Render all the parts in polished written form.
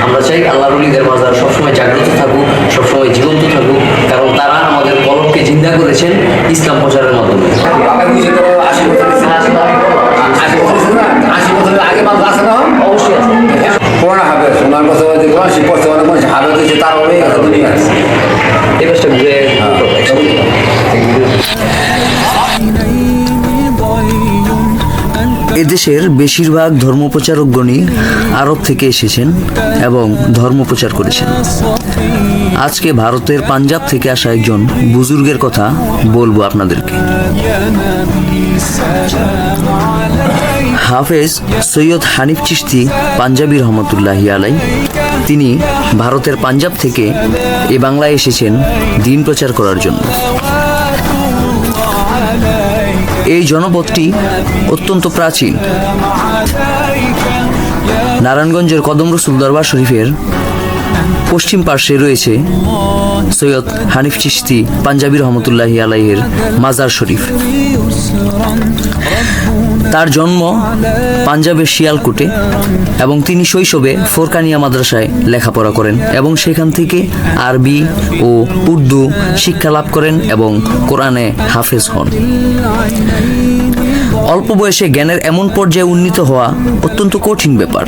আমরা চাই আল্লাহর ওলিদের মাজার সবসময় জাগ্রত থাকুক, সবসময় জীবন্ত থাকুক, কারণ তারা আমাদের কলবকে জিন্দা করেছেন ইসলাম প্রচারের মাধ্যমে। অবশ্যই আছে। পুরোনো হবে সোনার কথা দেখলাম সে পড়তে অনেক মানুষ হবে হচ্ছে তার অনেক দুনিয়া আছে এই কাজটা বুঝে এদেশের বেশিরভাগ ধর্মপ্রচারকগণই আরব থেকে এসেছেন এবং ধর্মপ্রচার করেছেন। আজকে ভারতের পাঞ্জাব থেকে আসা একজন বুজুর্গের কথা বলবো আপনাদেরকে। হাফেজ সৈয়দ হানিফ চিশতি পাঞ্জাবি রহমতুল্লাহি আলাই, তিনি ভারতের পাঞ্জাব থেকে এ বাংলায় এসেছেন দ্বীন প্রচার করার জন্য। এই জনপদটি অত্যন্ত প্রাচীন। নারায়ণগঞ্জের কদম রসুল দরবার শরীফের পশ্চিম পার্শ্বে রয়েছে সৈয়দ হানিফ চিশতি পাঞ্জাবি রহমতুল্লাহি আলাইহের মাজার শরীফ। তার জন্ম পাঞ্জাবের শিয়ালকোটে এবং তিনি শৈশবে ফোরকানিয়া মাদ্রাসায় লেখাপড়া করেন এবং সেখান থেকে আরবি ও উর্দু শিক্ষা লাভ করেন এবং কোরআনে হাফেজ হন। অল্প বয়সে জ্ঞানের এমন পর্যায়ে উন্নীত হওয়া অত্যন্ত কঠিন ব্যাপার।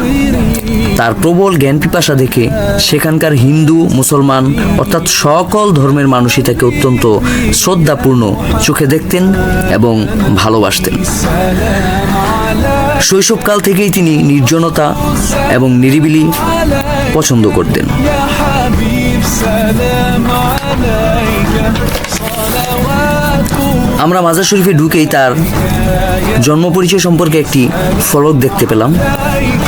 তার প্রবল জ্ঞান পিপাসা দেখে সেখানকার হিন্দু, মুসলমান অর্থাৎ সকল ধর্মের মানুষই তাকে অত্যন্ত শ্রদ্ধাপূর্ণ চোখে দেখতেন এবং ভালোবাসতেন। শৈশবকাল থেকেই তিনি নির্জনতা এবং নিরিবিলি পছন্দ করতেন। আমরা মাজার শরীফে ঢুকেই তার জন্ম পরিচয় সম্পর্কে একটি ফলক দেখতে পেলাম।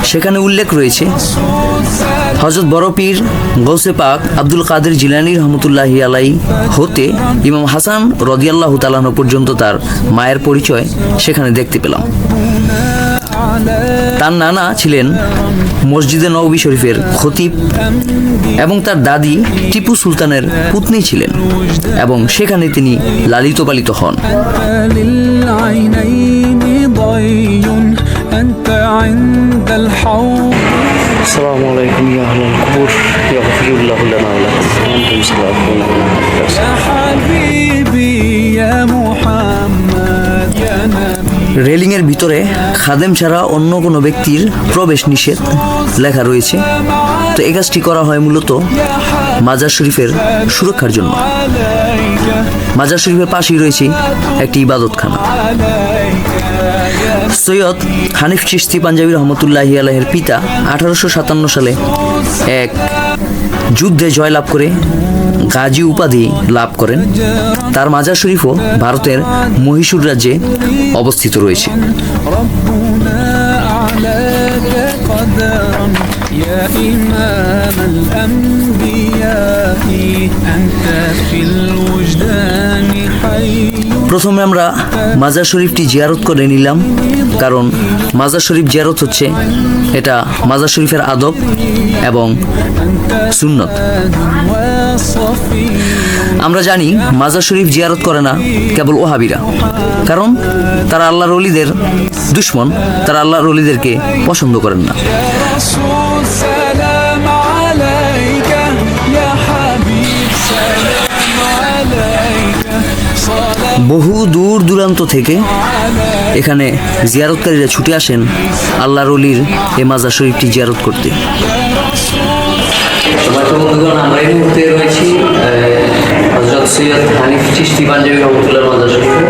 সেখানে উল্লেখ রয়েছে হযরত বড় পীর গৌসে পাক আব্দুল কাদের জিলানী রহমতুল্লাহি আলাই হতে ইমাম হাসান রাদিয়াল্লাহু তাআলা আনহু পর্যন্ত তার মায়ের পরিচয় সেখানে দেখতে পেলাম। তার নানা ছিলেন মসজিদে নববী শরীফের খতিব এবং তার দাদি টিপু সুলতানের পত্নী ছিলেন এবং সেখানে তিনি লালিত পালিত হন। আসসালামু আলাইকুম ইয়া আহলাল কুবুর ইয়াগফিরুল্লাহু লানা ওয়া লাকুম আনতুম সালাতুন ইয়া হাবিবি ইয়া মুহাম্মদ ইয়া নবী। রেলিংয়ের ভিতরে খাদেম ছাড়া অন্য কোনো ব্যক্তির প্রবেশ নিষেধ লেখা রয়েছে। তো এই কাজটি করা হয় মূলত মাজার শরীফের সুরক্ষার জন্য। মাজার শরীফের পাশেই রয়েছে একটি ইবাদতখানা। সৈয়দ হানিফ চিশতি পাঞ্জাবি রহমতুল্লাহি আলাইহির পিতা 1857 সালে এক যুদ্ধে জয়লাভ করে গাজী উপাধি লাভ করেন। তার মাজার শরীফও ভারতের মহীশূর রাজ্যে অবস্থিত রয়েছে। প্রথমে আমরা মাজার শরীফটি জিয়ারত করে নিলাম, কারণ মাজার শরীফ জিয়ারত হচ্ছে এটা মাজার শরীফের আদব এবং সুন্নত। আমরা জানি মাজার শরীফ জিয়ারত করে না কেবল ওহাবিরা, কারণ তারা আল্লাহর ওলিদের দুশমন, তারা আল্লাহর ওলিদেরকে পছন্দ করেন না। বহু দূর দূরান্ত থেকে এখানে জিয়ারতকারীরা ছুটে আসেন আল্লাহর ওলির এই মাজার শরীফটি জিয়ারত করতে। আমরা এই মুহূর্তে রয়েছি হযরত সৈয়দ হানিফ চিশতি পাঞ্জাবি রহমতুল্লাহ মাজার শরীফে।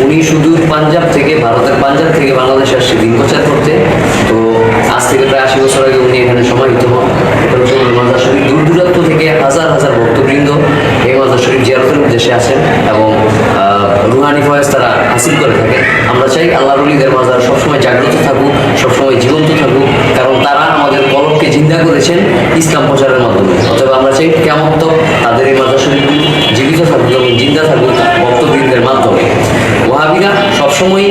উনি শুধু পাঞ্জাব থেকে, ভারতের পাঞ্জাব থেকে বাংলাদেশে আসছে দিন প্রচার করতে। তো আজ থেকে প্রায় 80 বছর আগে উনি এখানে সমাহিত হন। মাজার শরীফ দূর দূরান্ত থেকে হাজার হাজার ভক্তবৃন্দ এই মাজার শরীফ জিয়ারতের উদ্দেশ্যে আসেন এবং রুহানি ফয়েজ তারা হাসিল করে থাকে। আমরা চাই আল্লাহর ওলিদের মাজার সবসময় জাগ্রত থাকুক, সবসময় জীবন্ত থাকুক, কারণ তারা আমাদের কলবকে জিন্দা করেছেন ইসলাম প্রচারের মাধ্যমে। অথবা আমরা চাই কিয়ামত তক তাদের এই মাজার শরীফগুলি জীবিত থাকুক এবং জিন্দা থাকুক ভক্তবৃন্দের মাধ্যমে। ওয়াহাবিরা সবসময়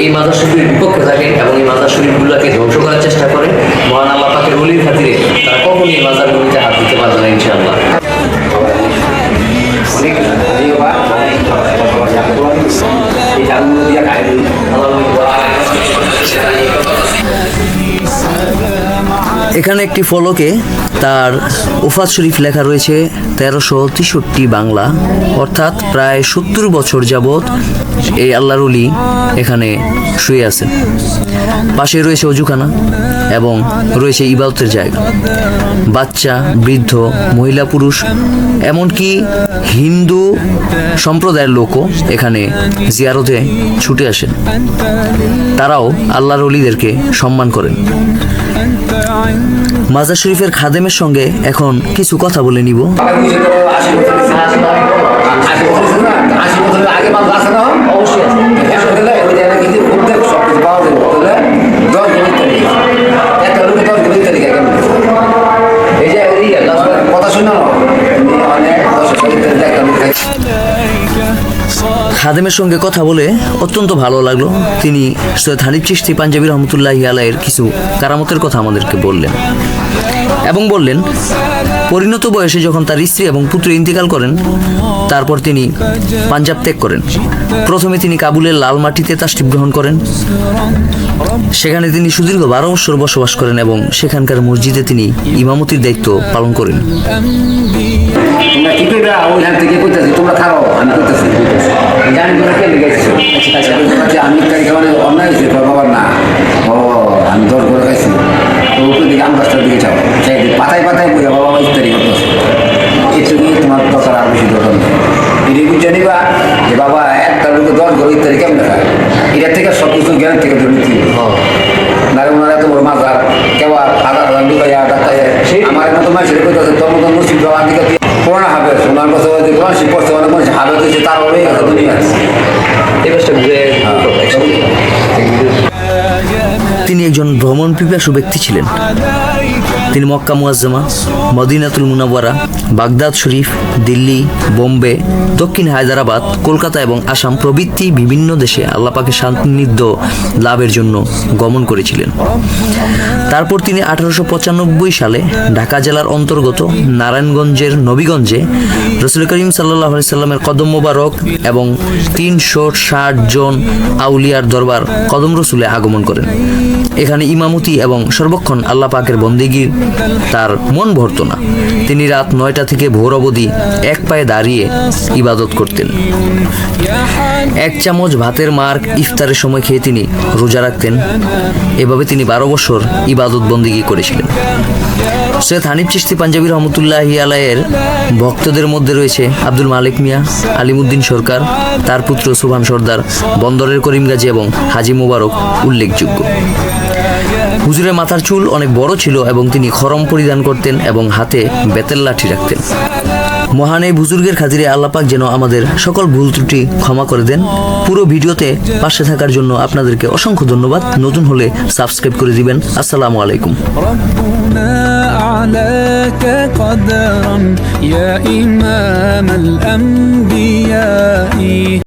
এই মাজার শরীফের বিপক্ষে থাকে এবং এই মাজার শরীফগুলোকে ধ্বংস করার চেষ্টা করে। মহান আল্লাহ পাকের ওলির খাতিরে তারা কখনই এই মাজারগুলিতে হাত দিতে পারবে না ইনশাআল্লাহ। এখানে একটি ফলকে তার ওফাত শরীফ লেখা রয়েছে 1363 বাংলা, অর্থাৎ প্রায় 70 বছর যাবৎ এই আল্লাহর ওলি এখানে শুয়ে আছেন। পাশে রয়েছে অজুখানা এবং রয়েছে ইবাদতের জায়গা। বাচ্চা, বৃদ্ধ, মহিলা, পুরুষ, এমনকি হিন্দু সম্প্রদায়ের লোকও এখানে জিয়ারতে ছুটে আসেন। তারাও আল্লাহর ওলিদেরকে সম্মান করেন। মাজার শরীফের খাদেমের সঙ্গে এখন কিছু কথা বলে নিব। 80 বছরের আগে মানুষ আছে না? অবশ্যই আছে। এখন গেলে ওই জায়গায় কিছু ঘুরতে সব কিছু পাওয়া যাবে। তাহলে 10 গণিত তারিখ, একটা লোকে 10 গণিত তারিখ কেমন? এই যে কথা শুনো অনেক 10 গণিত তারিখ একটা লোক খাইছে। খাদেমের সঙ্গে কথা বলে অত্যন্ত ভালো লাগলো। তিনি সৈয়দ হানিফ চিশতি পাঞ্জাবি রহমতুল্লাহি আলাইহির কিছু কারামতের কথা আমাদেরকে বললেন এবং বললেন পরিণত বয়সে যখন তার স্ত্রী এবং পুত্র ইন্তেকাল করেন, তারপর তিনি পাঞ্জাব ত্যাগ করেন। প্রথমে তিনি কাবুলের লাল মাটিতে তাশরিফ গ্রহণ করেন। সেখানে তিনি সুদীর্ঘ 12 বছর বসবাস করেন এবং সেখানকার মসজিদে তিনি ইমামতির দায়িত্ব পালন করেন। তোমরা কি করবে? ওইখান থেকে করতেছি, তোমরা খাও, আমি করতেছি। জানি তোমরা কে লেগেছো? আমি মানে অন্যায় হয়েছে বাবার না। ও আমি 10 করে খাইছি। তো উপর দিকে আম গাছটার দিকে যাও, পাতায় পাতায় বলে বাবা ইত্যাদি করতেছে। একটু নিয়ে তোমার দরকার আর বেশি দরকার নেই। এটি বুঝে নিবা যে বাবা একটা লোকে 10 করে ইত্যাদি কেমন খায়। এটার থেকে সব কিছু জ্ঞান থেকে দুর্নীতি। নারে ওনারা এত বড় মাছ আর কেউ হাজার হাজার লুকাইয়া ডাকাইয়া আমার মতো মানুষের কইতেছে তোর মতো মুসিদ বাবার দিকে পুরোনো হাবে ওনার কথা বলতে কোরআন পড়ছে অনেক মানুষ হাবে হয়েছে তার হয়ে গেছে দুনিয়া। এই বছর ঘুরে তিনি একজন ভ্রমণ পিপাসু ব্যক্তি ছিলেন। তিনি মক্কা মুআজ্জামা, মদিনাতুল মুনাওয়ারা, বাগদাদ শরীফ, দিল্লি, বোম্বে, দক্ষিণ হায়দ্রাবাদ, কলকাতা এবং আসাম প্রভৃতি বিভিন্ন দেশে আল্লাহ পাকের সান্নিধ্য লাভের জন্য গমন করেছিলেন। তারপর তিনি 1895 সালে ঢাকা জেলার অন্তর্গত নারায়ণগঞ্জের নবীগঞ্জে রাসূল করিম সাল্লাল্লাহু আলাইহি সাল্লামের কদম মোবারক এবং 360 জন আউলিয়ার দরবার কদম রসুলে আগমন করেন। এখানে ইমামতি এবং সর্বক্ষণ আল্লাহ পাকের বন্দেগীর তার মন ভরত না। তিনি রাত 9টা থেকে ভোর অবধি এক পায়ে দাঁড়িয়ে ইবাদত করতেন। 1 চামচ ভাতের মার্ক ইফতারের সময় খেয়ে তিনি রোজা রাখতেন। এভাবে তিনি 12 বছর ইবাদত বন্দেগী করেছিলেন। সৈয়দ হানিফ চিশতি পাঞ্জাবি রহমতুল্লাহি আলাইহির ভক্তদের মধ্যে রয়েছে আব্দুল মালিক মিয়া, আলিমউদ্দিন সরকার, তার পুত্র সুবহান সর্দার, বন্দরের করিম গাজী এবং হাজী মোবারক উল্লেখযোগ্য। হুজুরের মাথার চুল অনেক বড় ছিল এবং তিনি খরম পরিধান করতেন এবং হাতে বেতের লাঠি রাখতেন। মহান এই বুজুর্গের খাতিরে আল্লাহ পাক যেন আমাদের সকল ভুল ত্রুটি ক্ষমা করে দেন। পুরো ভিডিওতে পাশে থাকার জন্য আপনাদেরকে অসংখ্য ধন্যবাদ। নতুন হলে সাবস্ক্রাইব করে দিবেন। আসসালামু আলাইকুম। أعلاك قدرا يا إمام الأنبياء